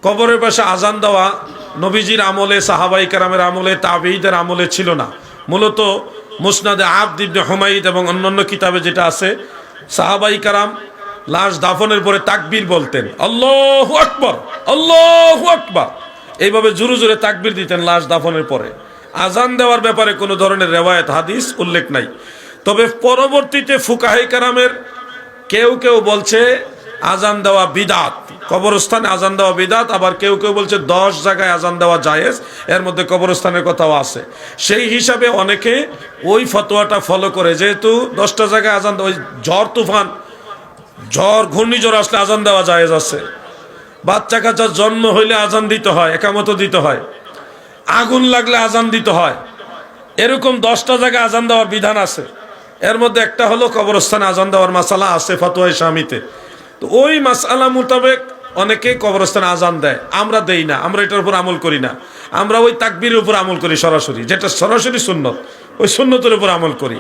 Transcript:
কবরের পাশে আজান দেওয়া নবীজির আমলে, সাহাবাই কেরামের আমলে, তাবেঈদের আমলে ছিল না। মূলত মুসনাদে আবদ ইবনে হুমাইদ এবং অন্যান্য কিতাবে যেটা আছে, সাহাবাই কেরাম লাশ দাফনের পরে তাকবীর বলতেন, আল্লাহু আকবার, আল্লাহু আকবার, এইভাবে জোরে জোরে তাকবীর দিতেন লাশ দাফনের পরে। আজান দেওয়ার ব্যাপারে কোনো ধরনের রেওয়ায়েত হাদিস উল্লেখ নাই। তবে পরবর্তীতে ফুকাহে কেরামের কেউ কেউ বলছে আজান দেওয়া বিদাত, কবরস্থানে আজান দেওয়া বিদাত। আবার কেউ কেউ বলছে 10 জায়গায় আজান দেওয়া জায়েজ, এর মধ্যে কবরস্থানের কথাও আছে। সেই হিসাবে অনেকে ওই ফতোয়াটা ফলো করে, যেহেতু 10টা জায়গায় আজান দেওয়া, ওই ঝড় তুফান, ঝড় ঘূর্ণিঝড় আসলে আজান দেওয়া জায়েজ আছে। বাচ্চা কাচ্চার জন্ম হইলে আজান দিতে হয়, একামত দিতে হয়, আগুন লাগলে আজান দিতে হয়, এরকম 10টা জায়গায় আজান দেওয়ার বিধান আছে। এর মধ্যে একটা হলো কবরস্থানে আজান দেওয়ার মাসালা আছে ফতোয়া শামিতে। তো ওই মাসালা মোতাবেক অনেকে কবরস্থানে আজান দেয়, আমরা দেই না, আমরা এটার উপর আমল করি না। আমরা ওই তাকবীরের উপর আমল করি সরাসরি, যেটা সরাসরি সুন্নত, ওই সুন্নতের উপর আমল করি।